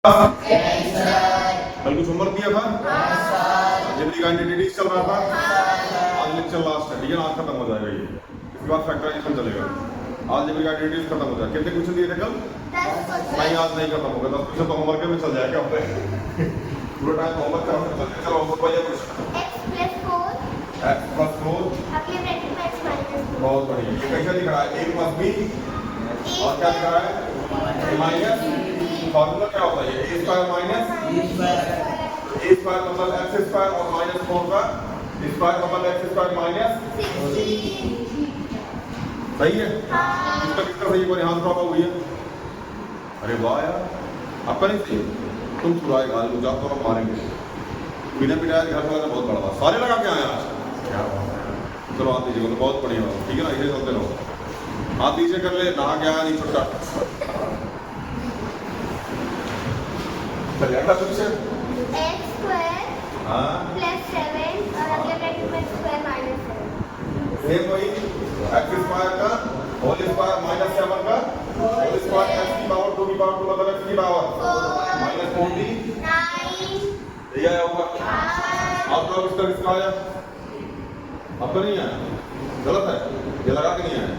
कल कुछ होमवर्क दिया था? जितनी आइडेंटिटीज चल रहा था आज लेक्चर लास्ट है, ठीक है ना? आज खत्म हो जाएगा ये, इसके बाद फैक्टराइजेशन चलेगा। आज जितनी आइडेंटिटीज खत्म हो जाएगा। कितने क्वेश्चन दिए थे कल? नहीं, आज नहीं खत्म होगा। 10 क्वेश्चन तो होमवर्क में चल जाएगा अपने पूरा टाइम होमवर्क का चलते। चलो होमवर्क भैया क्वेश्चन x+4 बहुत बढ़िया। ये कैसे लिख रहा है? a + b और क्या लिख रहा है? a minus. फॉर्मूला क्या होता है? a square minus a square मतलब x स्क्वायर और माइनस 4 का स्क्वायर मतलब x स्क्वायर माइनस। सही है? इसका कितना सही है? हाथ उठाओ भैया। अरे वाह यार, आपका नहीं सही। तुम चुराए गाल हो जाओ तो हम मारेंगे बिना पिटाया। घर वाला बहुत बड़ा बात सारे लगा के आए आज। क्या चलो हाथ दीजिए, मतलब बहुत बढ़िया बात, ठीक है ना? इसे चलते रहो। हाथ नीचे कर ले, नहा के आया नहीं छुट्टा। चलिए अगला क्वेश्चन। x² + 7 और अगले ब्रैकेट में स्क्वायर माइनस 7। सेम वही x स्क्वायर का होल स्क्वायर माइनस 7 का होल स्क्वायर x की पावर 2 की पावर 2 मतलब x की पावर माइनस 49 ये आया होगा। आप लोग इसका आया? आपका नहीं आया? गलत है, ये लगा के नहीं आया।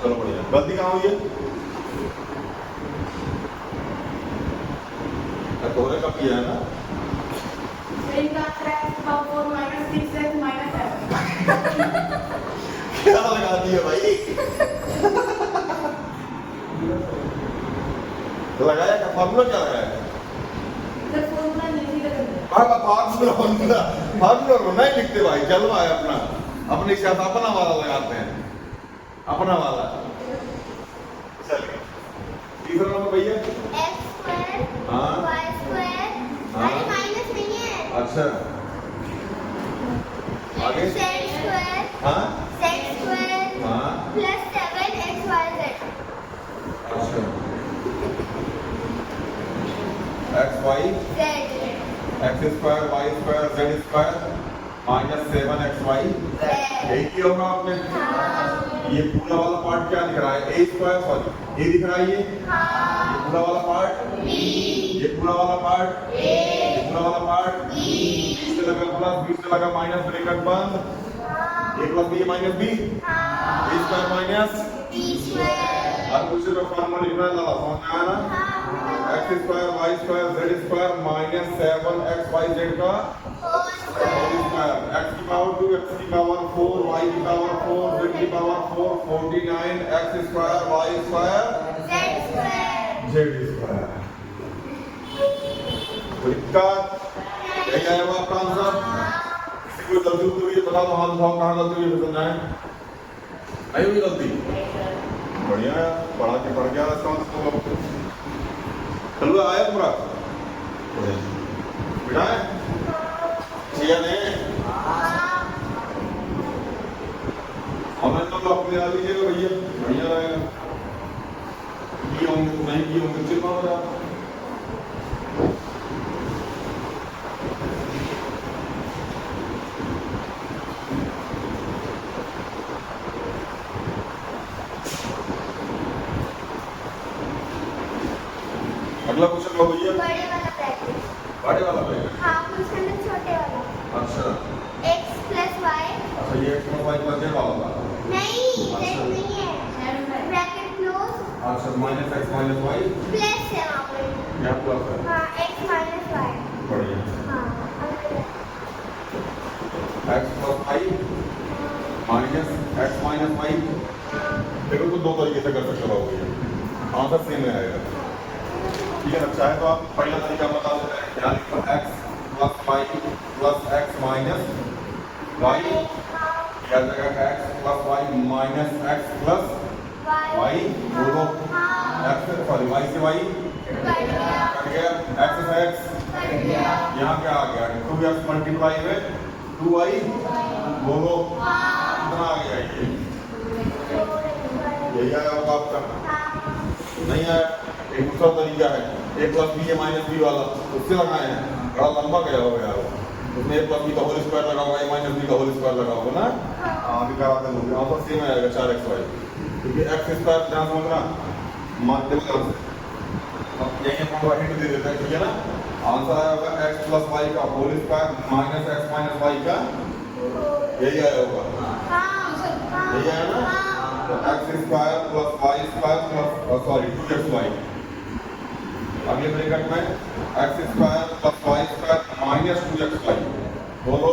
चलो बढ़िया। गलती कहाँ हुई है? तोरे कब किया है ना? क्या लगा दिया भाई? लगाया क्या? फॉर्मूला क्या लगाया? फॉर्मूला नहीं लिखते भाई, जलवा है अपना। अपने साथ अपना वाला लगाते हैं, अपना वाला। चलिए तीसरा नंबर भैया। x² हाँ y² अरे माइनस नहीं है। अच्छा आगे। z² हाँ z² हाँ + 7xyz। अच्छा x y z x square y square z square minus 7xy यही किया होगा आपने। ये पूरा वाला पार्ट क्या दिख रहा है? a स्क्वायर सॉरी a दिख रहा है। ये पूरा वाला पार्ट ये पूरा वाला पार्ट ये पूरा वाला पार्ट बीच से लगा प्लस बीच से लगा माइनस ब्रैकेट बंद a + b minus b a square minus अब कुछ तो फॉर्मूला लिखना है। समझ में आया ना? x square y square z square minus 7xyz का होल स्क्वायर x की पावर 2 x की पावर 4 y की पावर 4 z की power 4 49 x square y square z square. यही आएगा आपका आंसर। किसी को गलती हुई है बता दो, हाथ उठाओ। कहाँ गलती हुई है समझाएं। नहीं हुई गलती? बढ़िया है, पढ़ा के पढ़ गया इसका मतलब। चलो आया पूरा बेटा है चिया ने हमें तो अपने आ लीजिएगा भैया, बढ़िया रहेगा। किए होंगे नहीं किए होंगे चिपा हो जाए। अगला क्वेश्चन लो भैया। बड़े वाला ब्रैकेट। बड़े वाला ब्रैकेट? हाँ क्वेश्चन में छोटे वाला। अच्छा x + y। अच्छा ये x + y + z वाला था? नहीं z नहीं है, ब्रैकेट क्लोज। अच्छा minus x minus y plus है वहाँ पे। क्या प्लस है? हाँ x - y। बढ़िया। हाँ x + y minus x minus y। देखो तो दो तरीके से कर सकते हो भैया, आंसर सेम में आएगा। ठीक है ना? चाहे तो आप पहला तरीका बता देते हैं, यानी x + y + x minus y या जगह x + y minus x + y दोनों x सॉरी y से y कट गया x से x यहाँ क्या आ गया? 2x × 2y दोनों कितना आ गया? यही आया होगा आपका। नहीं आया? एक दूसरा तरीका है a + b - b वाला, उससे लगाए हैं। बड़ा लंबा गया होगा यार, उसमें a + b का होल स्क्वायर लगा होगा, a - b का होल स्क्वायर लगा होगा ना। हाँ अभी कराते होंगे। आंसर सेम आएगा 4xy, क्योंकि x स्क्वायर ध्यान समझना माध्यम अब यही हम लोग हिंट दे देते हैं, ठीक है ना। आंसर आया होगा x प्लस वाई का whole square minus x minus y का, यही आया होगा, यही आया ना। तो x square plus y square plus sorry 2xy, अगले ब्रैकेट में x square plus y square minus 2xy बोलो।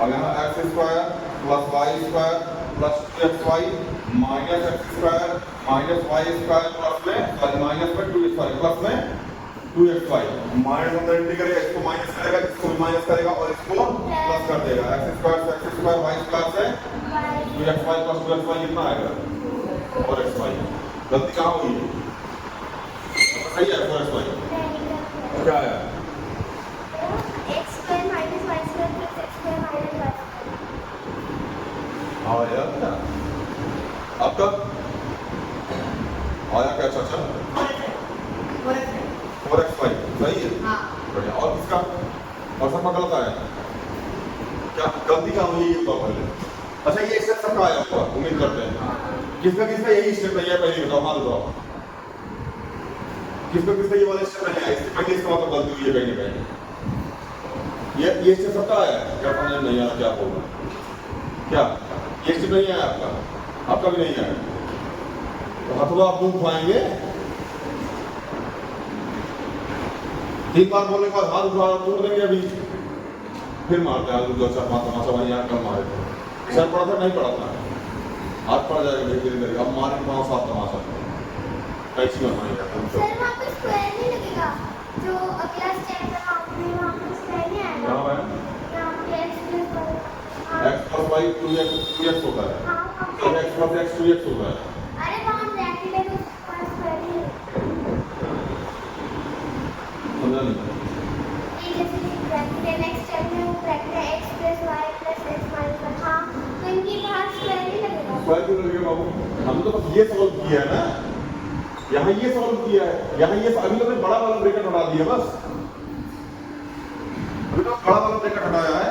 अब यहाँ x square plus y square plus 2xy minus x square minus y square plus में सॉरी माइनस में 2xy plus में 2xy, minus अंदर integrate करेगा, इसको माइनस करेगा, इसको भी माइनस करेगा और इसको प्लस कर देगा। एक्स स्क्वायर से एक्स स्क्वायर वाई स्क्वायर से 2xy प्लस 2xy कितना आएगा 4xy। गलती कहाँ हुई है? सही है 4xy क्या आया? x square minus y square plus x square minus y square. हाँ यार क्या अब तक आया क्या चाचा? 4xy सही है, बढ़िया। और किसका और सबका गलत आया क्या? गलती कहाँ हुई ये बताओ पहले। अच्छा ये स्टेप सबका आया होगा उम्मीद करते हैं, किसका किसका यही स्टेप नहीं है पहले बताओ, हाथ बताओ किसका किसका ये वाला स्टेप नहीं है, इससे पहले इसका मतलब गलती हुई है कहीं ना कहीं। ये स्टेप सबका आया है क्या? समझ नहीं आया क्या होगा क्या? ये स्टेप नहीं आया आपका, आपका भी नहीं आया तो हाथों आप मुंह खाएंगे। 3 बार बोलने के बाद हाथ उठा तोड़ देंगे अभी, फिर मारते हैं हाथ चार पाँच तमाशा वहीं यहाँ कल मारे थे, सर पड़ा था नहीं पड़ा था, हाथ पड़ जाएगा धीरे धीरे धीरे। अब मारे 5-7 तमाशा कैसी बनवाएंगे सर वहाँ पे स्क्वायर नहीं लगेगा, जो अगला स्टेप है वहाँ पे स्क्वायर नहीं आएगा। यहाँ पे x प्लस वाई 2x होता है, तो x प्लस x 2x होता है। अरे वहाँ ब्रैकेट है तो स्क्वायर नहीं समझा नहीं? ये जैसे ब्रैकेट है, नेक्स्ट स्टेप में वो ब्रैकेट है x plus y plus x minus 1। हाँ तो इनके बाहर स्क्वायर नहीं लगेगा। स्क्वायर क्यों लगेगा बाबू? हम तो बस ये सॉल्व किया है ना, यहाँ ये सॉल्व किया है, यहाँ ये अभी तो बड़ा वाला ब्रैकेट हटा दिया बस, अभी तो बड़ा वाला ब्रैकेट हटाया है।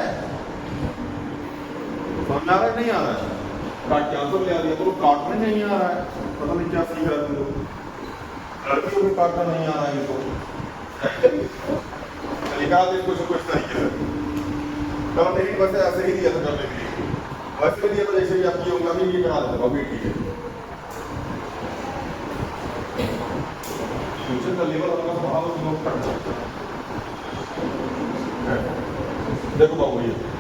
समझ आ रहा है नहीं आ रहा है? काट के आंसर ले आ दिया, तो काटना नहीं आ रहा है, पता नहीं क्या सीख रहा है तुम लोग, लड़कियों को काटना नहीं आ रहा है इनको, निकाल दे कुछ कुछ तरीके से। चलो नहीं वैसे ऐसे ही दिया था करने के लिए, वैसे दिया तो जैसे भी आप किए होंगे अभी ये करा देता अभी ठीक है। फ्यूचर का लेवल अपना बहुत लोग करते हैं। देखो बाबू ये है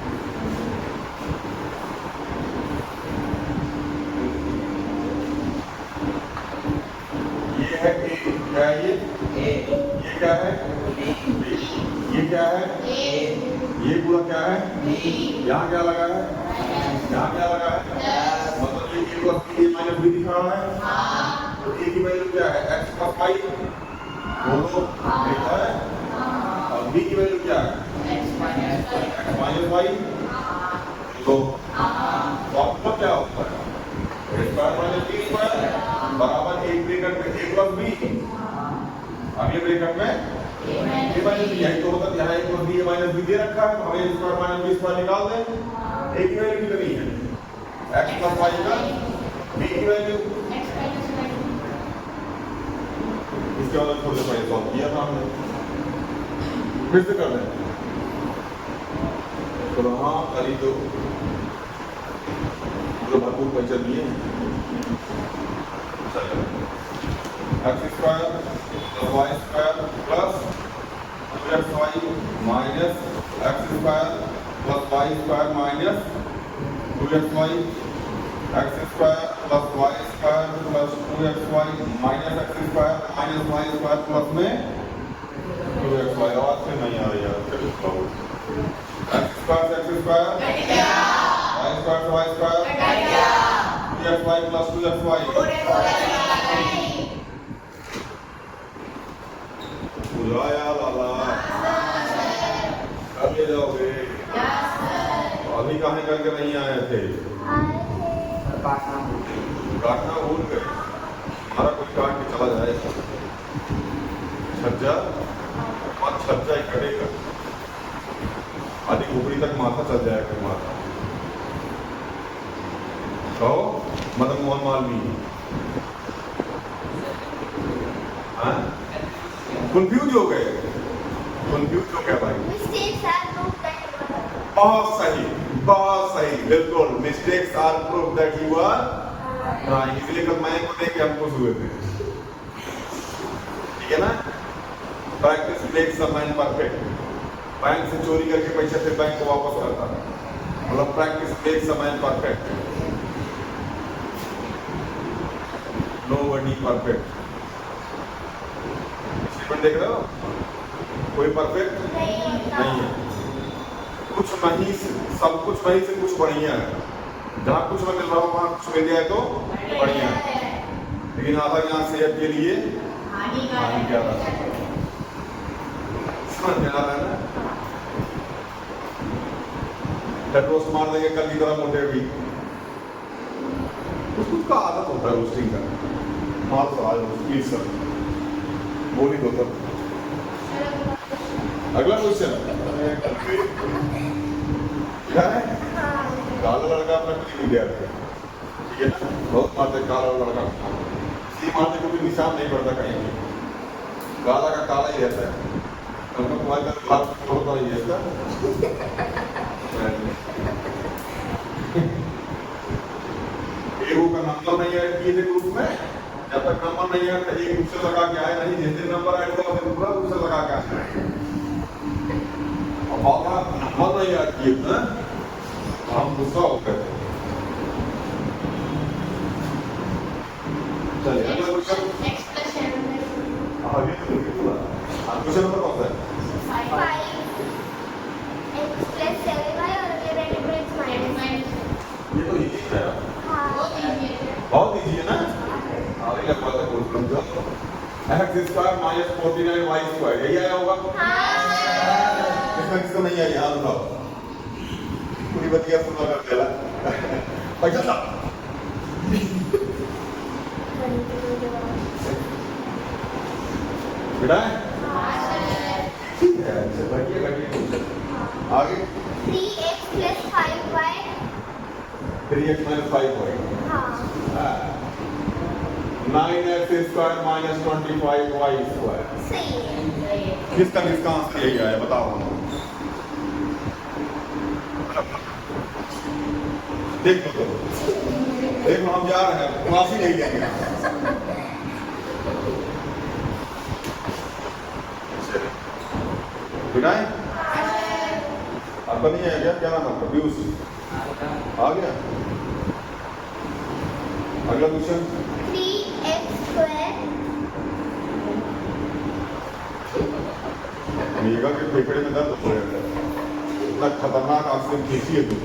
ए, क्या है ये क्या है ये क्या है ये पूरा क्या है, यहाँ क्या लगा है, यहाँ क्या लगा है, मतलब ये a plus b minus b दिखा रहा है, तो a की वैल्यू क्या है x प्लस वाई बोलो लिखा है, और b की वैल्यू क्या है x माइनस वाई, तो फॉर्मूला क्या होता है a square minus b square बराबर एक ब्रैकेट में a प्लस b, अगले ब्रैकेट में a माइनस b, यही तो होता है। यहाँ एक प्लस b माइनस b दे रखा है तो हमें स्क्वायर माइनस b स्क्वायर निकाल दें, a की वैल्यू कितनी है x प्लस वाई का, b की वैल्यू इसके बाद थोड़े से पहले सॉल्व किया था हमने, फिर से कर दें तो हाँ करी तो भरपूर पैसा दिए x square plus y square plus 2xy minus x square plus y square minus 2xy, x square plus y square plus 2xy minus x square minus y square plus में 2xy। आवाज से नहीं आ रही है एक्स स्क्वायर से x square y square से y square 2xy plus 2xy बुलाया लाला कब ले जाओगे? अभी कहाँ करके नहीं आए थे? काटना भूल गए, हमारा कुछ काट के चला जाएगा, छज्जा और छज्जा ही कटेगा, आधी ऊपरी तक माथा चल जाएगा माथा। कहो मदन मोहन मालवीय हाँ कंफ्यूज हो गए, कंफ्यूज हो गया भाई। Mistakes are proved that you are. बहुत सही, बिल्कुल। Mistakes are proof that you are right. इसलिए कल मैं को देख के हम खुश हुए थे, ठीक है ना। Practice makes a man perfect. Bank से चोरी करके पैसे फिर बैंक को वापस करता है, मतलब practice makes a man perfect. Nobody perfect. Statement देख रहे हो, कोई परफेक्ट नहीं होता। नहीं है। कुछ नहीं से सब कुछ नहीं से कुछ बढ़िया है। जहाँ कुछ में मिल रहा हो वहाँ कुछ मिल जाए तो बढ़िया है, लेकिन आधा यहाँ सेहत के लिए हानिकारक है। समझ में आ रहा है ना। रोस्ट मार देंगे कल की तरह मोटे भी, उसका आदत होता है रोस्टिंग का। मार तो आज प्लीज सर, बोल ही दो सर। अगला क्वेश्चन क्या है? काला लड़का अपना कुछ विद्यार्थी, ठीक है ना। बहुत मारते काला लड़का, सी मारते को भी निशान नहीं पड़ता कहीं भी, काला का काला ही रहता है। उनको तुम्हारे होता ही है इसका। एगो का नंबर नहीं ऐड किए थे ग्रुप में, जब तक नंबर नहीं आया एक दूसरे लगा के आए नहीं, जिस दिन नंबर ऐड हुआ फिर पूरा दूसरे लगा के आए। अब बाबा नंबर नहीं ऐड किए ना, हम गुस्सा हो गए। चलिए अगला क्वेश्चन। आगे तो पूरा क्वेश्चन नंबर कौन सा है? 5 x plus 7y और डेरिवेटिव x minus। ये तो इजी है, हाँ बहुत इजी है ना। आगे क्या पता है कुछ समझो। x square minus 49y square, यही आया होगा। इसमें किसको नहीं आया याद बताओ, पूरी बतिया सुन कर चला पैसा था। बेटा ठीक है, अच्छा बढ़िया आगे 3x plus 5y। 3x minus 5y। हाँ 9x square minus 25y square. सही है। किसका आंसर यही आया बताओ हम। देखो तो देखो हम जा रहे हैं, क्लास ही नहीं लेंगे। बिठाए आपका नहीं है क्या? क्या नाम आपका? पीयूष आ गया। अगला क्वेश्चन 3x square। मेगा के फेफड़े में दर्द हो जाता है, इतना खतरनाक ऑक्सीजन खींची है तू,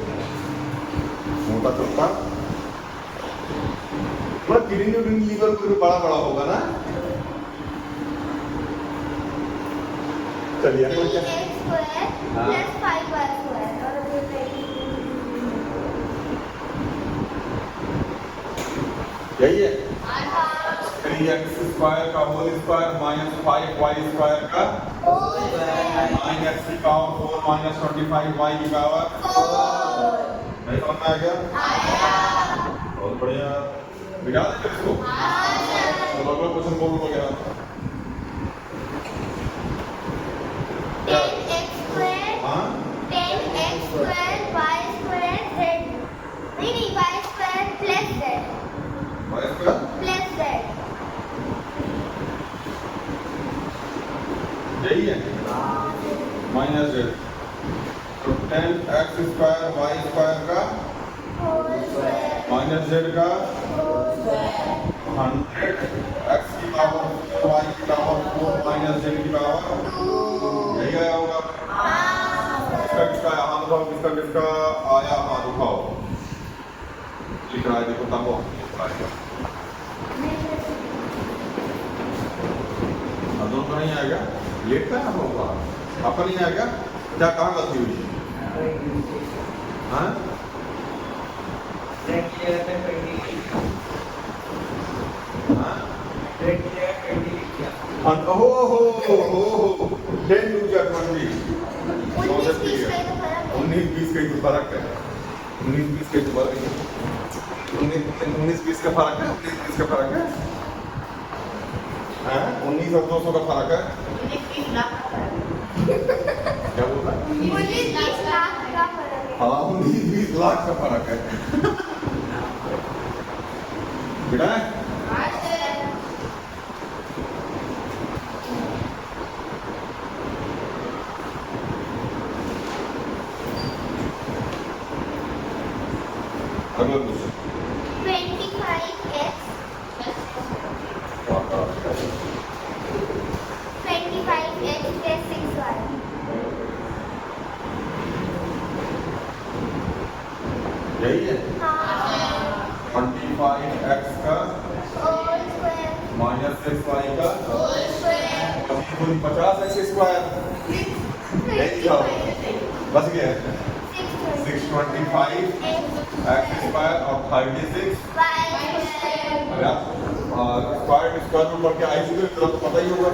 मोटा चलता पूरा किडनी उडनी लीवर को बड़ा बड़ा होगा ना। चलिए 3x square plus 5y square और यही है। 3x स्क्वायर का whole square minus 5y square का माइनस की पावर 4 माइनस 25y की पावर 4। नहीं समझ में आ गया? बहुत बढ़िया, बिठा देंगे इसको। तो अगला क्वेश्चन बोल वगैरह 10x square हाँ 10x square y square z। नहीं y square plus z y square plus z। यही है माइनस z। तो 10x स्क्वायर y स्क्वायर का माइनस z का 100 x की पावर y की पावर 4 माइनस z की पावर यही आया होगा। किसका किसका आया हाथ उठाओ, किसका किसका आया हाथ उठाओ। लिख रहा है देखो तब दोनों को नहीं आएगा, लेट का हम होगा आपका नहीं आएगा। क्या कहाँ गलती हुई? हाँ हो 10 टू 20 19-20 का ही तो फर्क है। 19-20 का ही तो फर्क है। 19-20 का फर्क है। 19-20 का फर्क है। हैं 19 और 200 का फर्क है। 19-20 लाख का फर्क क्या बोल रहा है? 19-20 लाख का फर्क है। हाँ 19-20 लाख का फर्क है। बेटा अगला question 25x 25x plus 6y यही है। हाँ 25x का होल स्क्वायर माइनस 6y का होल स्क्वायर 50x स्क्वायर। यही जाओ बस गया 625 x स्क्वायर और 36 स्क्वायर स्क्वायर रूट करके आई थी तो पता ही होगा।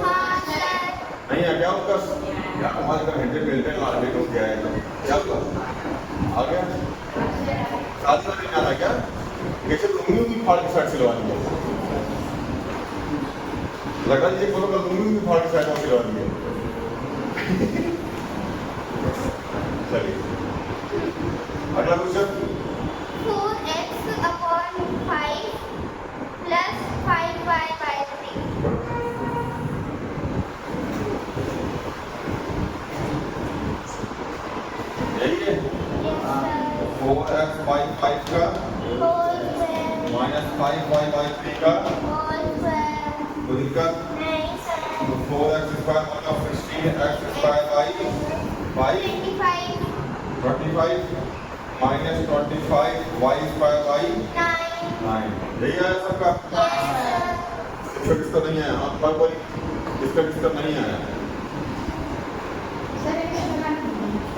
नहीं है क्या उसका यार हमारे घर घंटे मिलते हैं लाल हो गया है क्या हुआ आ गया शादी वाली ना था क्या कैसे लुंगी उंगी फाड़ के शर्ट सिलवानी है लगा जी बोलो कल लुंगी फाड़ के शर्ट सिलवानी है। चलिए अगला question 4x upon 5 plus 5y by 3 यही है yes sir 4x by 5 का whole square minus 5y by 3 का whole square कोई दिक्कत नहीं sir 4x स्क्वायर मतलब 16x square by 25 minus 25 y square by 9 यही है सबका। इसका किसका नहीं आया आप पर बोली इसका किसका नहीं आया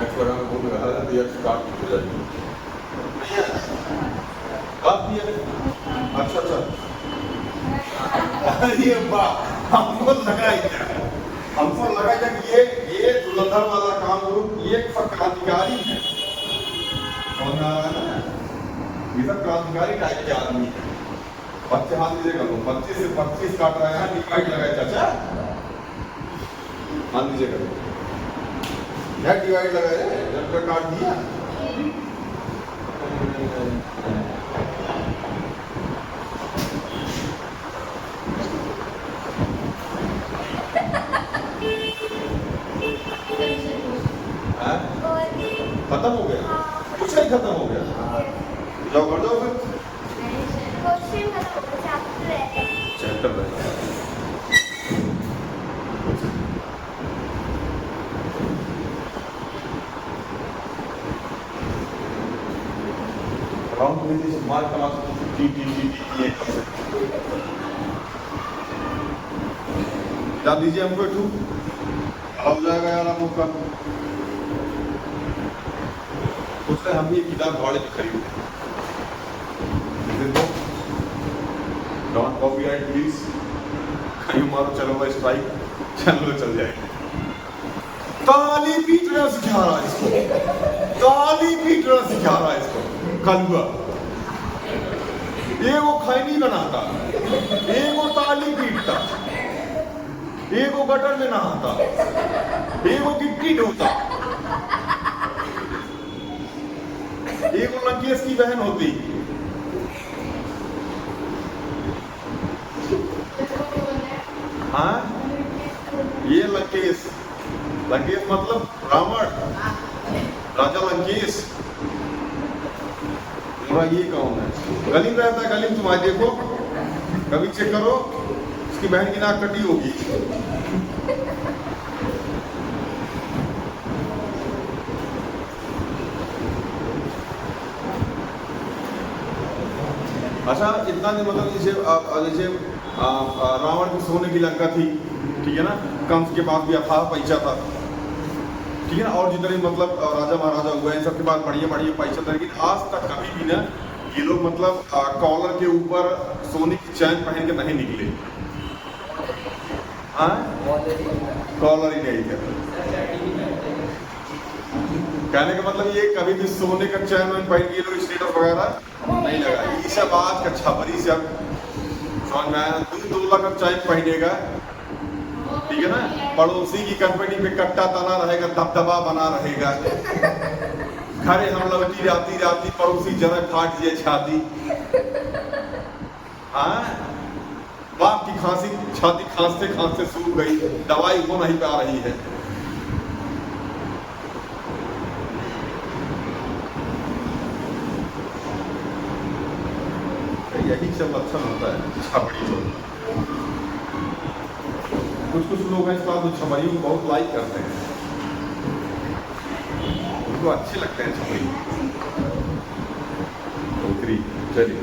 x बराबर बोल रहा है तो x काट हो जाएगी नहीं आया काट दिया अच्छा अरे वाह हमको लगा कि ये धुरंधर वाला काम करो ये सब क्रांतिकारी है समझ में आ रहा है ना ये सब क्रांतिकारी टाइप के आदमी है। बच्चे हाथ दीजिएगा 25 से 25 काट रहा है डिवाइड लगाए चाचा हाथ दीजिएगा क्या डिवाइड लगाए जब तक काट दिया खत्म हो गया कुछ नहीं खत्म हो गया जाओ कर जाओ फिर चैप्टर राउंड में से मार कमा टी क्या दीजिए हमको एक हो जाएगा यार हम उसका उससे हम ये किताब भाड़े पे खरीदते डॉन कॉपीराइट प्लीज कहीं मारो चलो भाई स्ट्राइक चलो चल जाए ताली पीटना सिखा रहा है इसको ताली पीटना सिखा रहा है इसको कलुआ ये वो खैनी बनाता एक वो ताली पीटता एक वो गटर में नहाता एक वो गिट्टी ढोता एक वो लंकेश की बहन होती हाँ ये लंकेश लंकेश मतलब रावण राजा लंकेश पूरा ये कौन है गली में रहता है गली में तुम्हारे देखो कभी चेक करो उसकी बहन की नाक कटी होगी अच्छा इतना नहीं मतलब जैसे रावण की सोने की लंका थी ठीक है ना कंस के पास भी अथाह पैसा था ठीक है ना और जितने मतलब राजा महाराजा हुए इन सबके पास बढ़िया बढ़िया पैसा था लेकिन आज तक कभी भी ना ये लोग मतलब कॉलर के ऊपर सोने की चैन पहन के नहीं निकले हाँ कॉलर ही नहीं थे कहने का मतलब ये कभी भी सोने का चैन पहन के लोग स्टेटस वगैरह नहीं लगा ये सब आज का छपरी सब समझ में आया 2 लाख का चैन पहनेगा ठीक है ना। पड़ोसी की कंपनी पे कट्टा तना रहेगा, दबदबा बना रहेगा। घरे हम लौटी जाती जाती पड़ोसी जरा फाट जे छाती। हाँ, बाप की खांसी छाती खांसते खांसते सूख गई, दवाई हो नहीं पा रही है। यही सब लक्षण होता है छपड़ी को। कुछ लोग हैं इस बात में छपड़ियों को बहुत लाइक करते हैं, उनको अच्छे लगते हैं छपड़ी। चलिए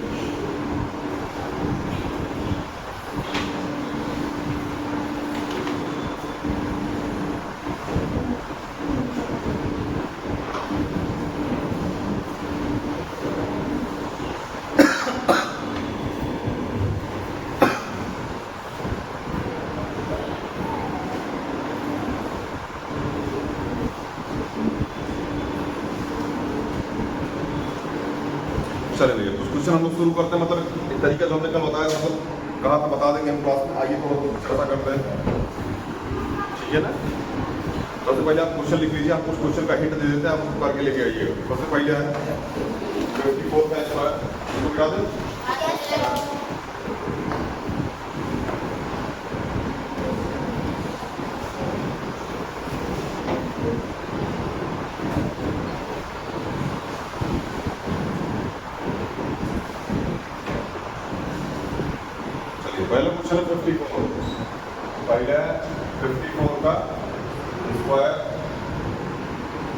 चले भैया कुछ क्वेश्चन हम लोग शुरू करते हैं। मतलब एक तरीका जो हमने कल बताया, मतलब कहा था बता देंगे हम क्लास में। आइए थोड़ा चर्चा करते हैं, ठीक है ना। सबसे पहले आप क्वेश्चन लिख लीजिए, आप कुछ क्वेश्चन का हिंट दे देते हैं, आप उसको करके लेके आइएगा। सबसे पहले है 54 का स्क्वायर, इसको गिरा दें। पहला क्वेश्चन है 54। पहला 54 का स्क्वायर,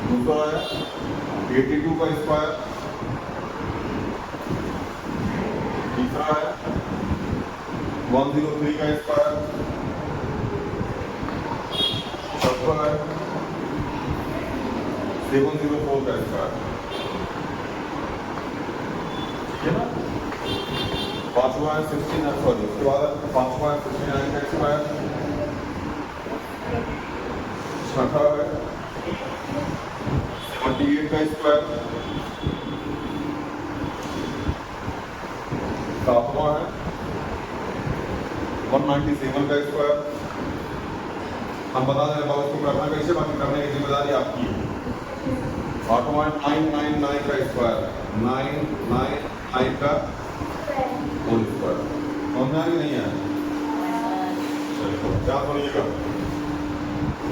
दूसरा है 82 का स्क्वायर, तीसरा है 103 का स्क्वायर, चौथा है 704 का स्क्वायर, ठीक है ना। पांचवा है 69, सॉरी उसके बाद पांचवा है 69 का स्क्वायर, छठा है 78 का स्क्वायर, सातवां है 197 का स्क्वायर। हम बता दें बाबा उसको करना कैसे, बाकी करने की जिम्मेदारी आपकी है। आठवां है 999 का स्क्वायर, 999 का होल स्क्वायर। समझ में आ नहीं है? चलो क्या सुनिएगा,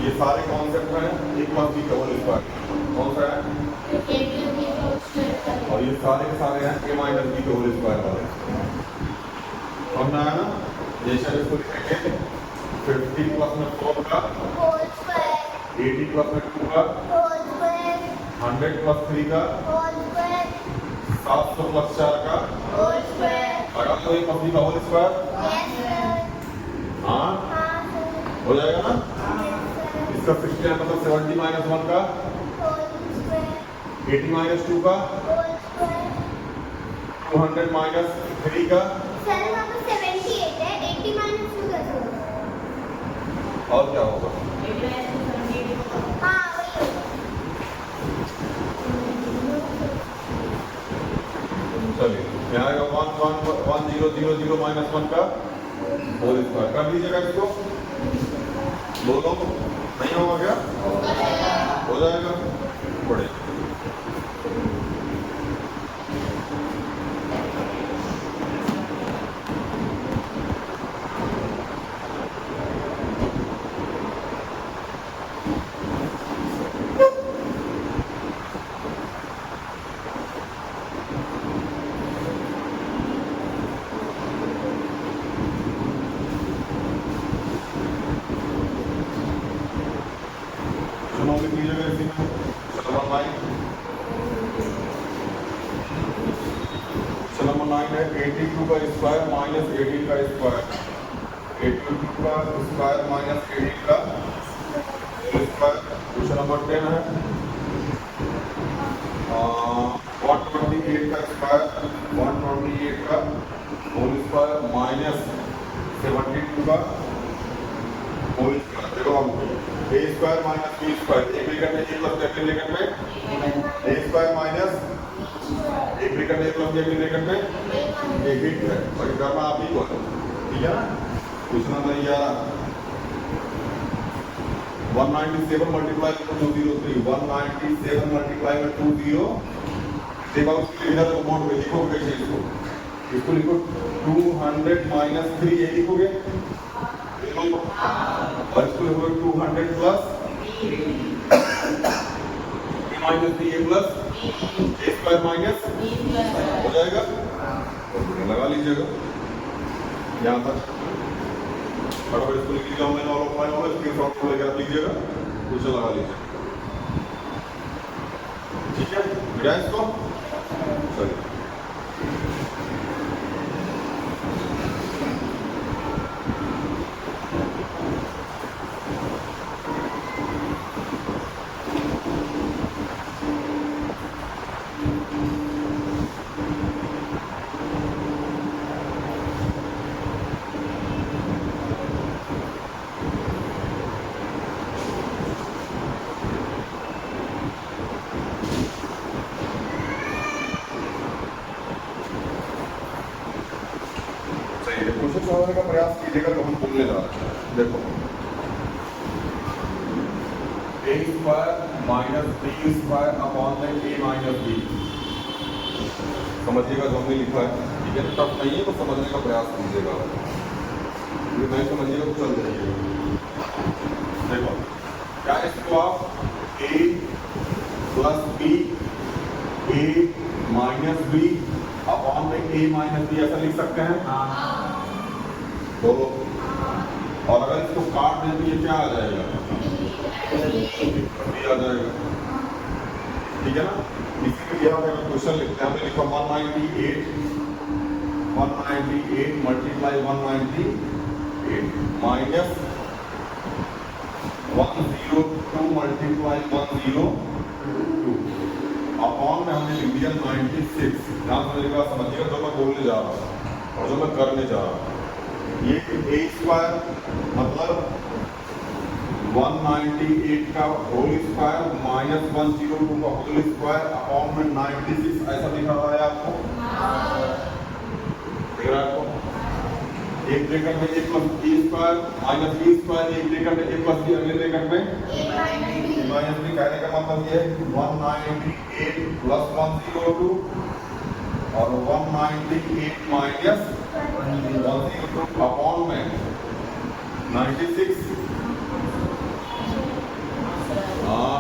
ये सारे कॉन्सेप्ट हैं एक प्लस बी का होल स्क्वायर। कौन सा है? और ये सारे के सारे हैं ए माइनस बी के होल स्क्वायर वाले। समझ में आया ना। जैसे इसको लिखेंगे 50 प्लस में 4 का होल स्क्वायर, 80 प्लस में 2 का होल स्क्वायर, 100 प्लस 3 का होल स्क्वायर, 700 प्लस 4 का होल स्क्वायर। लगा तो एक मछली का होल स्क्वायर। हाँ हो जाएगा ना। इसका 60 मतलब 70 माइनस 1 का होल स्क्वायर, 80 माइनस 2 का होल स्क्वायर, 200 माइनस 3 का। सर वहाँ पर 78 है, 80 माइनस 2 कैसे होगा? और क्या होगा? हाँ वही। चलिए यहाँ आएगा 1000 माइनस 1 का होल स्क्वायर। कर लीजिएगा इसको, दोनों नहीं होगा क्या? हो जाएगा। बड़े लिख लीजिएगा इसी में। नंबर 9 है 82 का स्क्वायर माइनस 18 का स्क्वायर, 82 का स्क्वायर माइनस 18 का स्क्वायर। क्वेश्चन नंबर 10 है 128 का स्क्वायर, 128 का होल स्क्वायर माइनस 72 का होल स्क्वायर। देखो हम a square minus b square, एक ब्रैकेट में ए प्लस बी ब्रैकेट में ए स्क्वायर माइनस एक ब्रैकेट में ए प्लस बी ब्रैकेट में एक हिट है, और करना आप ही को, ठीक है ना। क्वेश्चन नंबर 11 197 मल्टीप्लाई में 203, 197 मल्टीप्लाई में 20। देखो इधर को बोर्ड पे लिखो कैसे इसको लिखो 200 माइनस 3 ये लिखोगे और इसको लिखोगे 200 plus minus 3 a plus a square minus हो जाएगा। लगा लीजिएगा यहाँ तक फटाफट इसको लिख लीजिए। मैंने और ऑफलाइन होगा स्क्रीनशॉट लेकर आप लीजिएगा, क्वेश्चन लगा लीजिए। ठीक है मिला इसको चलिए। क्वेश्चन समझने का प्रयास कीजिएगा तो हम बोलने जा रहे हैं। देखो a square minus b square upon में a माइनस b, समझिएगा जो हमने लिखा है। ठीक है टफ नहीं है तो समझने का प्रयास कीजिएगा, नहीं समझिएगा तो चल जाइएगा। देखो क्या इसको आप a plus b a minus b upon में a माइनस b ऐसा लिख सकते हैं बोलो। और अगर इसको काट दें तो ये क्या आ जाएगा b आ जाएगा। ठीक है ना। इसी के लिए अगर क्वेश्चन लिखते हैं हमने लिखा 198 मल्टीप्लाई 198 माइनस 102 मल्टीप्लाई 102 अपॉन में हमने लिख दिया 96। ध्यान समझिएगा जो मैं बोलने जा रहा हूँ और जो मैं करने जा रहा हूँ। ये a स्क्वायर मतलब 198 का होल स्क्वायर माइनस 102 का होल स्क्वायर अपॉन में 96 ऐसा दिख रहा है आपको, दिख रहा है आपको। एक ब्रैकेट में a plus b square minus b square, एक ब्रैकेट में a प्लस b, अगले ब्रैकेट में माइनस b। कहने का मतलब ये है 198 प्लस 102 और 198 माइनस 102 अपॉन में 96। हाँ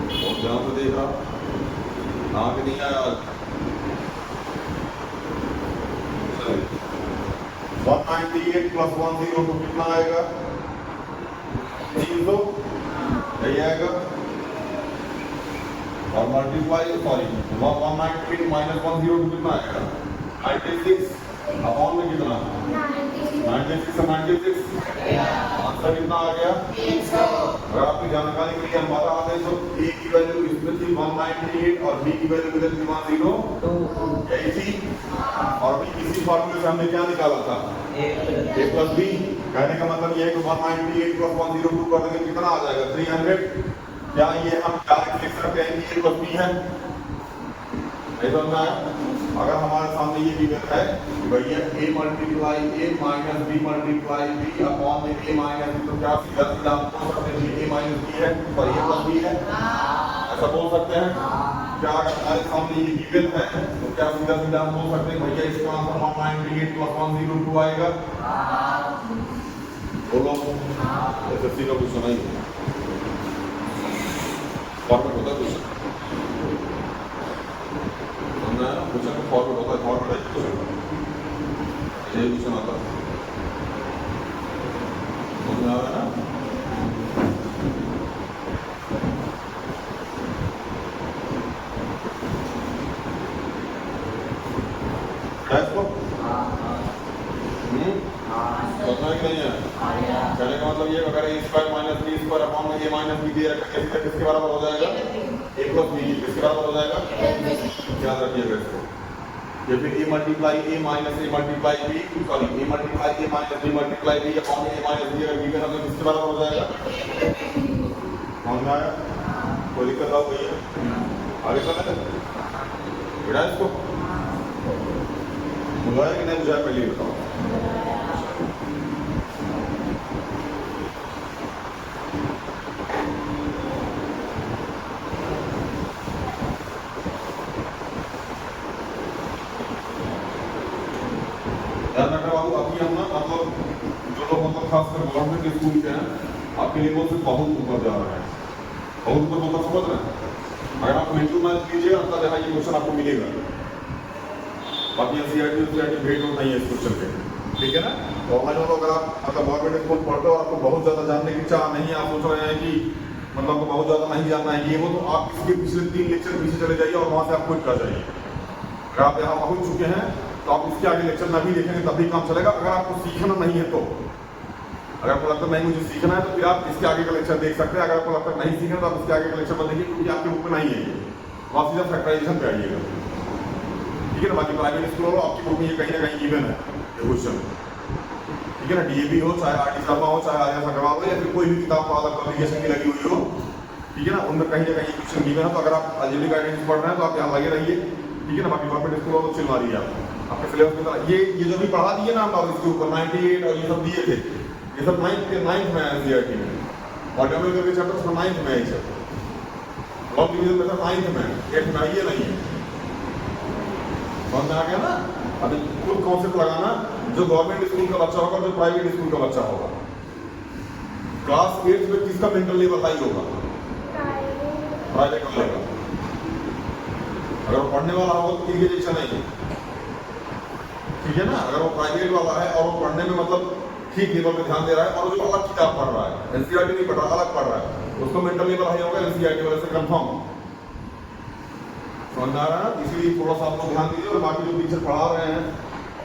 बहुत ध्यान से देख रहा हाँ कि नहीं आया। 198 प्लस 102 कितना आएगा 300 यही आएगा। और मल्टीप्लाई सॉरी 198 माइनस 102 कितना आएगा 96 अपॉन में कितना 96 से 96 आंसर कितना आ गया 300। अगर आपकी जानकारी के लिए हम बता दें तो a की वैल्यू इसमें थी 198 और b की वैल्यू कितनी थी 102 यही थी। और b इसी फॉर्मूले से हमने क्या निकाला था a प्लस b। कहने का मतलब ये है कि 198 प्लस 102 कर देंगे कितना आ जाएगा 300। क्या ये हम डायरेक्ट लिख सकते हैं कि a प्लस b है नहीं समझ आया। अगर हमारे सामने ये गिवन है कि भैया a multiply a minus b multiply b upon में a माइनस b, तो क्या सीधा सीधा हम बोल सकते हैं a माइनस b है और a प्लस b है ऐसा बोल सकते हैं क्या। अगर हमारे सामने ये गिवन है तो क्या सीधा सीधा हम बोल सकते हैं भैया इसका आंसर 198 प्लस 102 आएगा बोलो। एसएससी का क्वेश्चन है फॉर्मेट होता है क्वेश्चन क्वेश्चन का फॉर्मेट होता है फॉर्मेट है क्वेश्चन यही क्वेश्चन आता है समझ में आ रहा है ना। समझना कि नहीं है। कहने का मतलब ये अगर a square minus b square upon में a माइनस b दे रखा है किसके बराबर हो जाएगा a प्लस b किसके बराबर हो जाएगा याद रखिएगा इसको। ये फिर a multiply a minus a multiply b sorry a multiply a minus b multiply b upon a minus b अगर b का मतलब किसके बराबर हो जाएगा समझ में आया। कोई दिक्कत आओ भैया आगे चले बेटा इसको बुझाया कि नहीं बुझाया पहले बताओ। बाबू अभी हम ना मतलब जो लोग मतलब खासकर गवर्नमेंट स्कूल के हैं आपके लेवल से बहुत ऊपर जा रहे हैं, बहुत ऊपर मतलब समझ रहे हैं। अगर आप मेंटल मैथ कीजिएगा तब यहाँ ये क्वेश्चन आपको मिलेगा। बाकी एनसीईआरटी भेट नहीं है इस क्वेश्चन के, ठीक है ना। तो ऑनलाइन वालों अगर आप मतलब गवर्नमेंट स्कूल पढ़ते हो और आपको बहुत ज़्यादा जानने की चाह नहीं है, आप सोच रहे हैं कि मतलब आपको बहुत ज़्यादा नहीं जानना है ये वो, तो आप इसके पिछले 3 लेक्चर पीछे चले जाइए और वहाँ से आप क्विट कर जाइए। अगर आप यहाँ पहुँच चुके हैं तो आप इसके आगे लेक्चर न भी देखेंगे तब भी काम चलेगा। अगर आपको सीखना नहीं है तो, अगर आपको लगता नहीं मुझे सीखना है तो फिर आप इसके आगे का लेक्चर देख सकते हैं। अगर आपको लगता नहीं सीखना तो आप इसके आगे का लेक्चर मत देखिए, क्योंकि आपके बुक में नहीं है ये, तो आप सीधा फैक्टराइजेशन पे आइएगा, ठीक है ना। बाकी प्राइवेट स्कूल हो आपकी बुक में ये कहीं ना कहीं गिवन है ये क्वेश्चन, ठीक है ना। डीएवी हो चाहे आरटी शर्मा हो चाहे आर्या अग्रवाल हो या फिर कोई भी किताब अलग पब्लिकेशन की लगी हुई हो, ठीक है ना, उनमें कहीं ना कहीं क्वेश्चन गिवन है। तो अगर आप अलजेब्रिक आइडेंटिटी पढ़ रहे हैं तो आप यहाँ लगे रहिए, ठीक है ना। बाकी गवर्नमेंट स्कूल वालों चिल मारिए आप आपके सिलेबस में तरह ये जो भी पढ़ा दिए ना हम इसके ऊपर 98 और ये सब दिए थे, ये सब 9th में एनसीईआरटी में, और डेवलप करके चैप्टर 9th में है चैप्टर, लॉ डिवीजन में 9th में, 8th में ये नहीं है। समझ में आ गया ना। अभी कुल कॉन्सेप्ट लगाना जो गवर्नमेंट स्कूल का बच्चा होगा, जो प्राइवेट स्कूल का बच्चा होगा, क्लास 8th में किसका मेंटल लेवल हाई होगा? प्राइवेट वाले का। अगर वो पढ़ने वाला होगा तो किसी जैसा नहीं है, ठीक है ना। अगर वो प्राइवेट वाला है और वो पढ़ने में मतलब ठीक लेवल पे ध्यान दे रहा है और जो अलग किताब पढ़ रहा है, एनसीईआरटी नहीं पढ़ रहा, अलग पढ़ रहा है, उसको मेंटल लेवल हाई होगा एनसीईआरटी वाले से कंफर्म। समझ आ रहा है। इसलिए थोड़ा सा आप लोग ध्यान दीजिए। और बाकी जो टीचर पढ़ा रहे हैं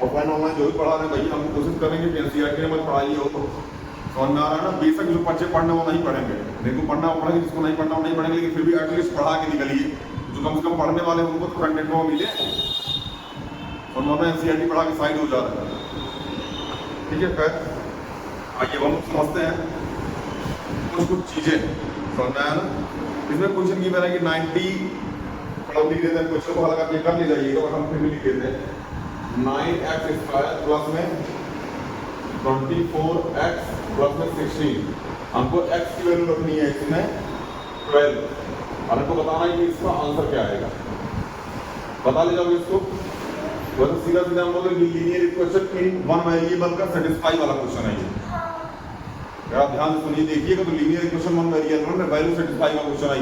ऑफलाइन ऑनलाइन जो भी पढ़ा रहे हैं भैया, हम कोशिश करेंगे कि एनसीईआरटी में मत पढ़ाइए हो। समझ में आ रहा है ना। बेशक जो बच्चे पढ़ने वो नहीं पढ़ेंगे, जिनको पढ़ना वो पढ़ेंगे, जिसको नहीं पढ़ना वो नहीं पढ़ेंगे, लेकिन फिर भी एटलीस्ट पढ़ा के निकलिए, जो कम से कम पढ़ने वाले हैं उनको तो कंटेंट में मिले। और नॉर्मल एनसीईआरटी पढ़ा के साइड हो जा रहा है, ठीक है। खैर आइए हम समझते हैं कुछ चीज़ें। समझ में आया ना। इसमें क्वेश्चन की मैंने कि 90 लिख देते हैं, क्वेश्चन को हल्का के कर ले जाइएगा और हम फिर भी लिख देते हैं 9x² प्लस में 24x प्लस में 16। हमको x की वैल्यू रखनी है इसमें 12 और हमको बताना है कि इसका आंसर क्या आएगा। बता ले जाओगे इसको, वैसे सीधा सीधा हम बोले linear equation in one variable का सेटिस्फाई वाला क्वेश्चन है ये। अगर आप ध्यान से सुनिए देखिएगा तो लीनियर इक्वेशन वन वेरिएबल में वैल्यू सेटिस्फाई का क्वेश्चन है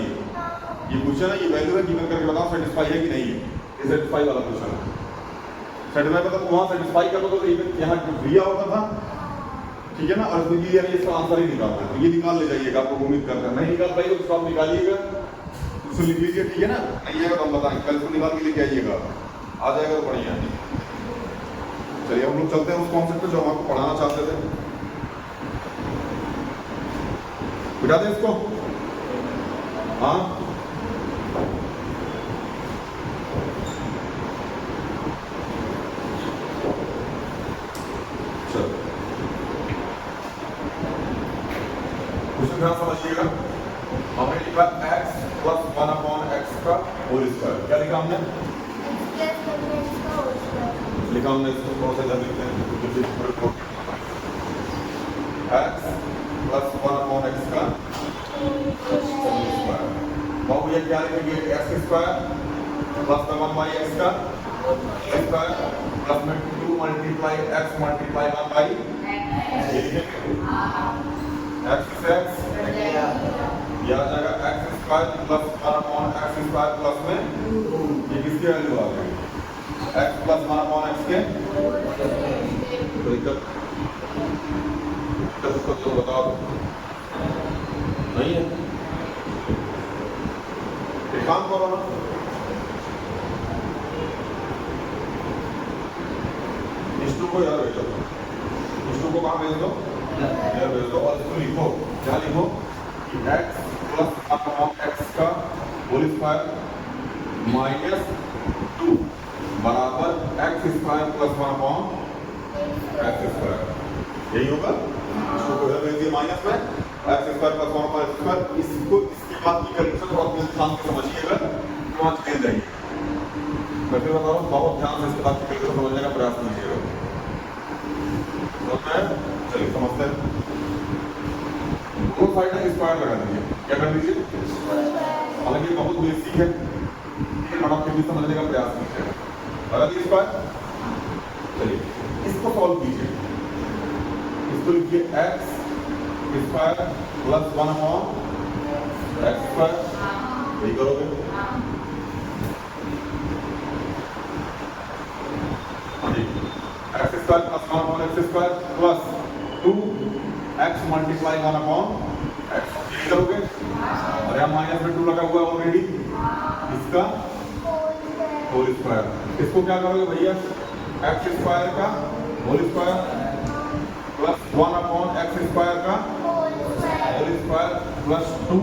ये क्वेश्चन है, ये वैल्यू है गिवन करके बताओ सेटिस्फाई है कि नहीं है। ये सेटिस्फाई वाला क्वेश्चन है। सेटिस्फाई मतलब वहां सेटिस्फाई करता तो यहाँ दिया होता था, ठीक है ना। और इसमें इसका आंसर ही निकालना है, तो ये निकाल ले जाइएगा। आपको उम्मीद करते हैं नहीं निकाल पाइए तो आप निकालिएगा, उसको लिख लीजिए, ठीक है ना। नहीं आएगा तो हम बताएंगे, कल उसको निकाल के लेके आइएगा, आ जाएगा तो बढ़िया। चलिए हम लोग चलते हैं उस कॉन्सेप्ट पे जो हम आपको पढ़ाना चाहते थे। बिठा दें इसको, हाँ ध्यान समझिएगा। हमने लिखा x प्लस 1/x का होल स्क्वायर। क्या लिखा हमने? लिखा हमने इसको थोड़ा सा इधर लिखते हैं, x प्लस 1/x का होल स्क्वायर। बाबू ये क्या लिखेंगे? x² प्लस 1/x का स्क्वायर प्लस में 2 मल्टीप्लाई x मल्टीप्लाई 1/, ये लिखेंगे x से x ये आ जाएगा x² प्लस 1/x² प्लस में ये किसकी वैल्यू आ गई? x प्लस 1/x के। तो बताओ नहीं है, एक काम करो ना, इस को यार भेजो, इस को कहाँ भेज दो, यार भेज दो। और इसको लिखो, क्या लिखो कि x प्लस 1/x का होल स्क्वायर माइनस 2 बराबर x² प्लस 1/x²। यही होगा। इसको भेज दिए माइनस में x² प्लस 1/x²। इसको इसके बाद की कैलकुलेशन थोड़ा ध्यान से समझिएगा, समझ ले जाइए। मैं फिर बता रहा हूँ, बहुत ध्यान से इसके बाद की कैलकुलेशन समझने का प्रयास कीजिएगा। चलिए समझते हैं। दोनों साइड में स्क्वायर लगा दीजिए। क्या कर दीजिए? हालांकि बहुत बेसिक है, लेकिन आप फिर भी समझने का प्रयास कीजिएगा। लगा दीजिए स्क्वायर। चलिए इसको सॉल्व कीजिए। इसको लिखिए x square plus 1 upon x square, यही करोगे। X square plus 1 upon x square plus 2 x multiply 1 upon x, यही करोगे। और यहाँ माइनस में 2 लगा हुआ है ऑलरेडी, इसका होल स्क्वायर। इसको क्या करोगे भैया, एक्स स्क्वायर का whole square plus 1 upon x square का whole square plus 2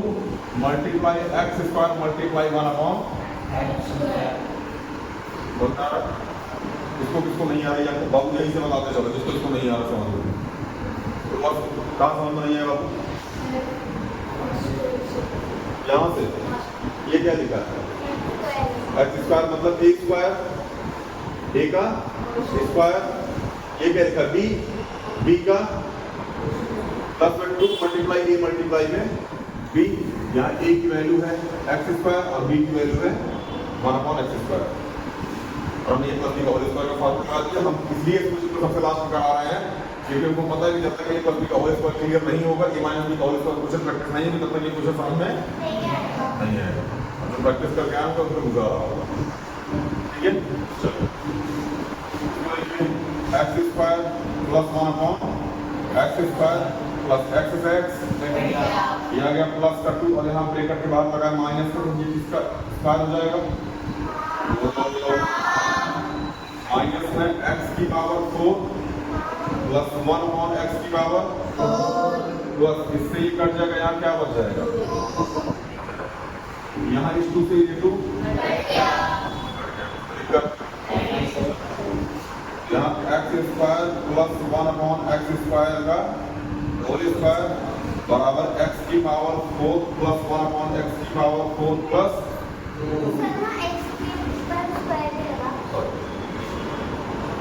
multiply x square multiply 1 upon बोलता है। इसको किसको नहीं आ रही है, बाबू यही से बताते चलो, जिसको इसको नहीं आ रहा समझ लो। तो बस कहाँ समझ में नहीं है बाबू, यहाँ से ये क्या लिखा है, एक्स स्क्वायर मतलब ए स्क्वायर, ए का स्क्वायर, ये क्या लिखा बी, बी का प्लस में 2 मल्टीप्लाई ए मल्टीप्लाई में बी, यहाँ ए की वैल्यू है एक्स स्क्वायर और बी की वैल्यू है 1 अपॉन एक्स स्क्वायर। और हमने ये प्लस बी का होल स्क्वायर का फॉर्मूला लगा दिया। हम इसलिए इसको सबसे लास्ट में करा रहे हैं क्योंकि उनको पता है कि जब तक ये प्लस बी का होल स्क्वायर क्लियर नहीं होगा, ए माइनस बी का होल स्क्वायर क्वेश्चन प्रैक्टिस नहीं होगी, तब तक ये क्वेश्चन समझ में नहीं आएगा। तो प्रैक्टिस करके आए तो उसमें गुजारा होगा, ठीक है। चलो x square plus 1 upon x square plus x x, ये आ गया प्लस का 2 और यहाँ ब्रैकेट के बाहर लगाया माइनस का, तो ये इसका स्क्वायर हो जाएगा। माइनस में एक्स की पावर 4 प्लस 1 अपॉन एक्स की पावर प्लस इससे ये कट जाएगा, यहाँ क्या बच जाएगा, यहाँ इस 2 से ये 2 यहाँ x square plus 1 upon x square का होल स्क्वायर बराबर एक्स की पावर 4 प्लस 1 अपॉन एक्स की पावर 4 प्लस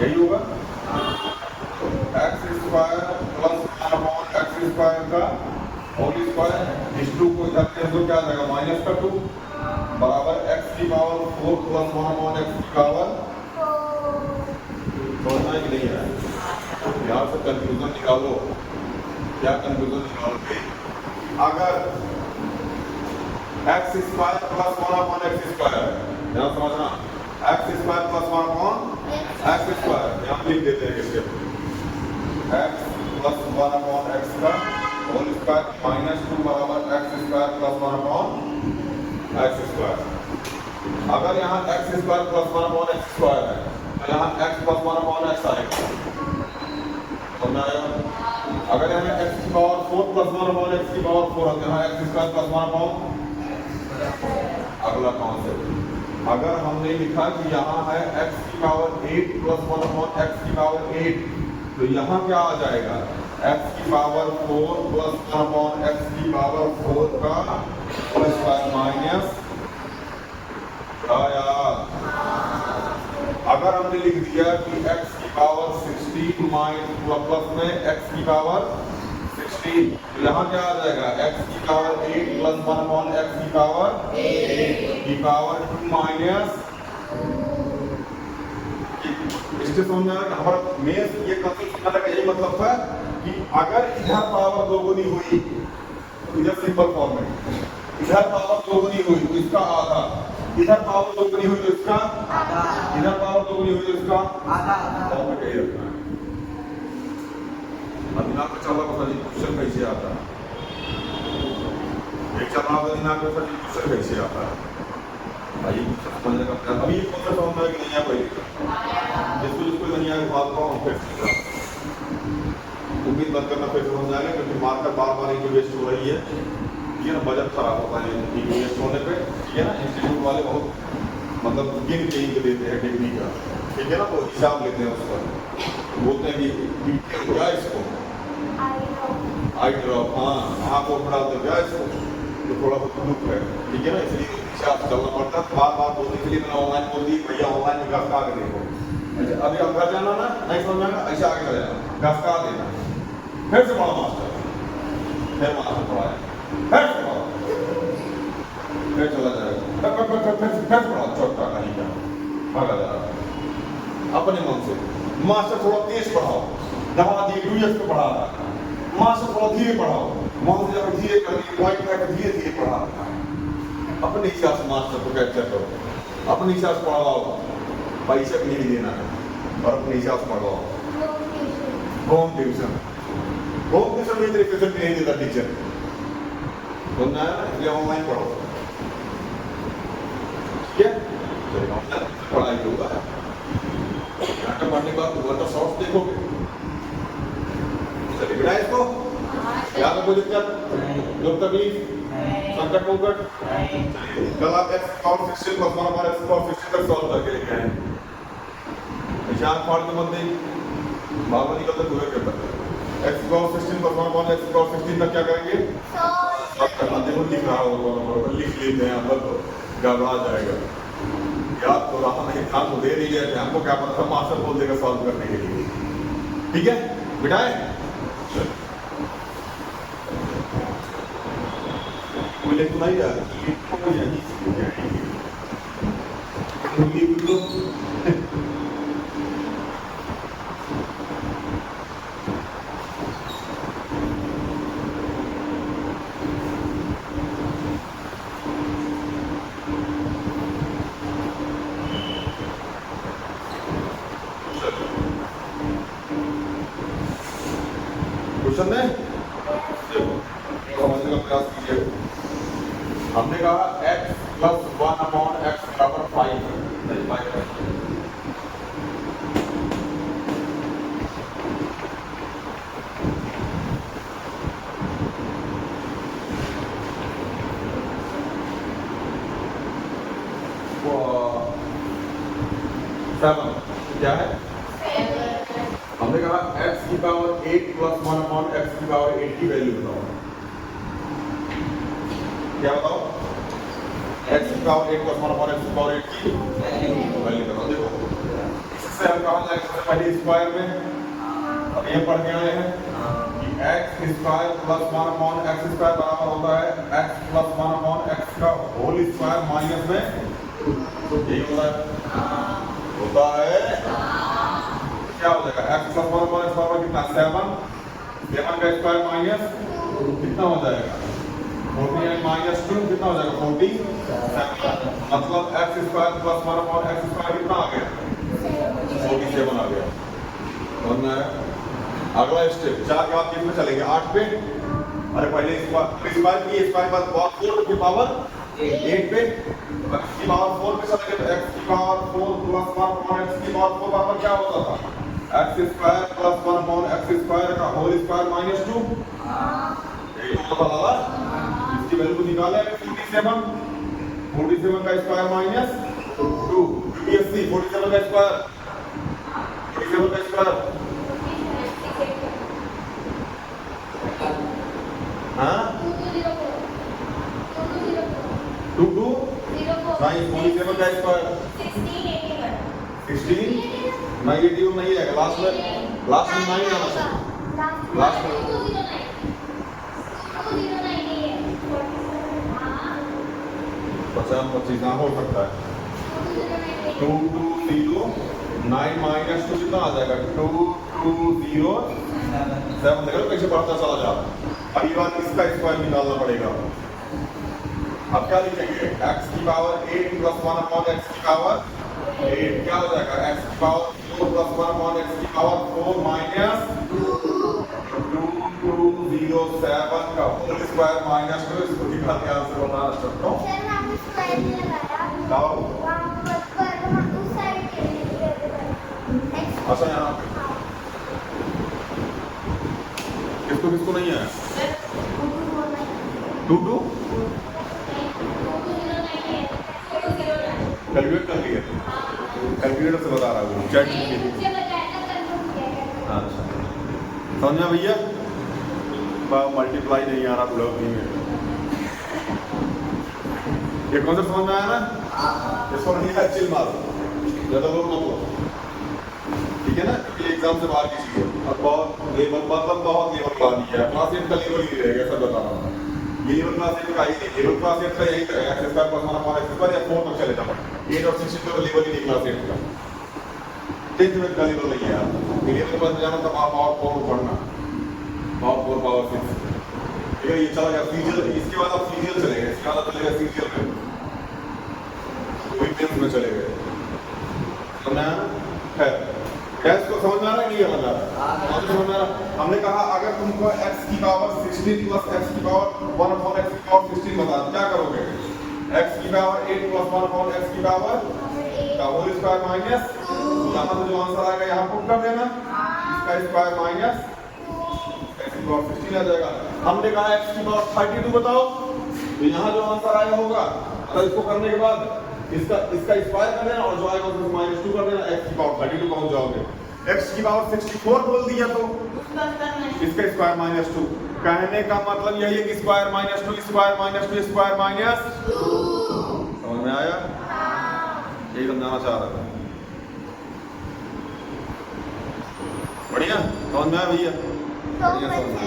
यही होगा x square plus 1 upon x square का होल स्क्वायर, इस 2 को इधर से तो क्या आ जाएगा माइनस का 2 बराबर एक्स की पावर 4 प्लस 1 अपॉन एक्स की पावर, समझना है कि नहीं है, यहाँ से कंफ्यूजन निकालो। क्या कंफ्यूजन निकालोगे, अगर x square plus 1 upon x square, यहाँ समझना x square plus 1 upon x square, यहाँ लिख देते हैं किसके, एक्स प्लस 1 अपॉन एक्स का होल स्क्वायर माइनस 2 बराबर x square plus 1 upon x square. अगर यहाँ x square plus 1 upon x square है तो यहाँ एक्स प्लस 1 अपॉन एक्स आएगा, समझ आएगा। अगर यहाँ एक्स की पावर 4 प्लस 1 अपॉन एक्स की पावर 4 है तो यहाँ एक्स स्क्वायर प्लस 1 अपॉन, अगला कॉन्सेप्ट, अगर हमने लिखा कि यहाँ है x की पावर 8 प्लस 1 अपॉन एक्स की पावर 8, तो यहाँ क्या आ जाएगा x की पावर 4 प्लस 1 अपॉन एक्स की पावर 4 का होल स्क्वायर माइनस, अगर हमने लिख दिया कि x की पावर 16 माइनस प्लस में x की पावर 16, तो यहाँ क्या आ जाएगा x की पावर 8 प्लस 1 अपॉन एक्स की पावर 8 की पावर 2 माइनस, इससे समझ में आ रहा है हमारा मेन ये कंसेप्ट समझने का यही मतलब था कि अगर इधर पावर दोगुनी हुई तो इधर सिंपल फॉर्म में, इधर पावर दोगुनी हुई तो इसका आधा, इधर पावर दोगुनी हुई तो इसका आधा, इधर पावर दोगुनी हुई तो इसका आधा, फॉर्म में यही रखना है। अब दिमाग में चल रहा होगा क्वेश्चन कैसे आता है, एक चल रहा होगा दिमाग में क्वेश्चन कैसे आता है, भाई समझने का अभी ये कौन सा समझ में नहीं है, पहले जिसको नहीं आए बात को हम फिर उम्मीद मत करना फिर समझ आएगा, क्योंकि मार्कर बार बार इनकी वेस्ट हो रही है, ये ना बजट खराब होता है इनकी वेस्ट होने पे, ये ना इंस्टीट्यूट वाले बहुत मतलब गिन के इनको देते हैं डिग्री का, ठीक है ना, तो हिसाब लेते हैं उसका, बोलते हैं कि क्या इसको आई ड्रॉप, हाँ आँख को खड़ा होते क्या इसको, तो थोड़ा सा दुख है, ठीक है ना, इसलिए हिसाब चलना पड़ता है, बार बार बोलने के लिए मैंने ऑनलाइन बोल दी भैया ऑनलाइन में घसका के देखो, अच्छा अभी अब घर जाना ना नहीं समझ में आएगा, ऐसे आगे चले जाना घसका देना, फिर से पढ़ा मास्टर, फिर मास्टर पढ़ाया, फिर से पढ़ा, फिर चला जाएगा, फिर पढ़ा छोटा कहीं का भागा जा रहा अपने मन से, मास्टर थोड़ा तेज पढ़ाओ, दबा दिए 2 को पढ़ा रहा वहां से थोड़ा धीरे पढ़ाओ, वहां से जाकर धीरे करके पॉइंट में धीरे धीरे पढ़ा, अपने हिसाब से मास्टर को कैप्चर करो, अपने हिसाब से पढ़ाओ, पैसे भी नहीं देना है और अपने हिसाब से पढ़ाओ। होम ट्यूशन भी तरीके से नहीं देता टीचर, बोलना है ना, इसलिए ऑनलाइन पढ़ो, ठीक है? चलिए ऑनलाइन पढ़ाई होगा, नाटक पढ़ने के बाद वो तो शॉर्ट्स देखोगे। चलिए बिना इसको याद है, कोई दिक्कत, जो तकलीफ, संकट मुकट, कल आप x पावर 16 को हमारा x पावर 16 तक सॉल्व करके लेके आए, निशान फाड़ के मत दें, बाबा निकलते हुए के पता x पावर 16 को हमारा x पावर 16 तक क्या करेंगे, सॉल्व करना। देखो लिख रहा होगा, लिख लेते हैं, अब तो घबरा जाएगा, याद तो रहा नहीं, ध्यान तो दे नहीं है, हमको क्या पता था मास्टर बोल देगा सॉल्व करने के लिए, ठीक है बिठाए। मुझे तो नहीं याद, क्वेश्चन है, समझने का प्रयास कीजिए। हमने कहा x प्लस 1 अपॉन x बराबर 5 नहीं 5 7 क्या है, हमने कहा x की पावर 8 प्लस 1 अपॉन x की पावर 8 की वैल्यू बताओ, क्या बताओ, x की पावर 8 प्लस 1 अपॉन x की पावर 8 की वैल्यू बताओ। देखो इससे हम कहाँ जाएंगे, सबसे पहले स्क्वायर में, अब ये पढ़ के आए हैं कि x square plus 1 upon x square बराबर होता है x प्लस 1 अपॉन x का होल स्क्वायर माइनस में, यही होता है क्या हो जाएगा, x प्लस 1 अपॉन x बराबर कितना 7 का स्क्वायर माइनस कितना हो जाएगा 49 माइनस 2 कितना हो जाएगा 47, मतलब x square plus 1 upon x square कितना आ गया 47 आ गया। अगला स्टेप 4 के बाद कितने चलेंगे 8 पे, अरे पहले स्क्वायर की बाद 4 की पावर 8 पे, x की पावर 4 पे चलेंगे तो x की पावर 4 प्लस 1 अपॉन x की पावर 4 बराबर क्या होता था x square plus 1 upon x square का होल स्क्वायर माइनस 2, यही तो पता लगा। इसकी वैल्यू निकाले 47 का स्क्वायर माइनस 2, यूपीएससी 47 का स्क्वायर, 47 का स्क्वायर हाँ 2 2 नहीं 47 का स्क्वायर 16 नहीं 81 नहीं है, लास्ट में 9 आना चाहिए, लास्ट में 50 हो सकता है 2 2 0 9 माइनस 2 कितना आ जाएगा 2 2 0 7 देखो कैसे बढ़ता चला जा रहा है। अब ये बात इसका स्क्वायर निकालना पड़ेगा, अब क्या लिखेंगे x की पावर 8 प्लस 1 अपॉन x की पावर 8 क्या हो जाएगा x की पावर 4 प्लस 1 अपॉन x की पावर 4 माइनस 2 2 0 7 का होल स्क्वायर माइनस 2, इसको निकाल के आंसर बता सकता हूं। सर मैंने स्क्वायर नहीं लगाया, लाओ वहां पर हम उस साइड के लिए अच्छा यहां पे किसको नहीं है 2 2 कैलकुलेट कर लिए, कैलकुलेटर से बता रहा हूँ चैट जीपीटी। अच्छा समझा भैया, मल्टीप्लाई नहीं आ रहा ब्लॉक नहीं है, ये कॉन्सेप्ट समझ में आया ना, इसको नहीं है चिल मारो ज्यादा लोग मत लो, ठीक है ना, क्योंकि एग्जाम से बाहर की चीज है। अब बहुत लेवल प्लान किया है, क्लास 8 का लेवल ही रहेगा सब बता रहा हूँ, ये लेवल क्लास 8 का ही नहीं, लेवल क्लास 8 का यही रहेगा x square plus 1 upon x square या 4 तक चले जाओ, 8 और 16 का लेवल ही नहीं क्लास 8 का, 10th में का लेवल नहीं है, 11th में जाना तब आप और पढ़ना, और 4 पावर 6। ठीक है, ये चला गया सीरियल। इसके बाद आप सीरियल चलेंगे, इसके बाद आप चलेगा सीरियल में, वही में चले गए। समझ है? कैश को समझ में आ रहा है कि ये समझ आ रहा है? समझ में आ रहा? हमने कहा अगर तुमको x की पावर 16 प्लस x की पावर 1 अपॉन x की पावर 16 बता, क्या करोगे? x की पावर 8 प्लस 1 अपॉन x की पावर का होल स्क्वायर माइनस, यहाँ से जो आंसर आएगा यहाँ पुट कर देना, इसका स्क्वायर माइनस x की पावर 16 आ जाएगा। हमने कहा x की पावर 32 बताओ, तो यहाँ जो आंसर आया होगा, अगर इसको करने के बाद इसका स्क्वायर कर देना और जो आएगा उसको -2 कर देना, x की पावर 32 पहुंच जाओगे। x की पावर 64 बोल दिया तो इसका स्क्वायर -2। कहने का मतलब यही है कि स्क्वायर -2 स्क्वायर -2 स्क्वायर -2। समझ में आया? यही समझाना चाह रहा था। बढ़िया समझ में आया भैया? बढ़िया समझ में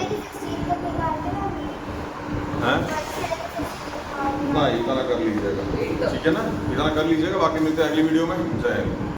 हैं? ना इतना कर लीजिएगा, ठीक है ना? इतना कर लीजिएगा, बाकी मिलते हैं अगली वीडियो में। जय हिंद।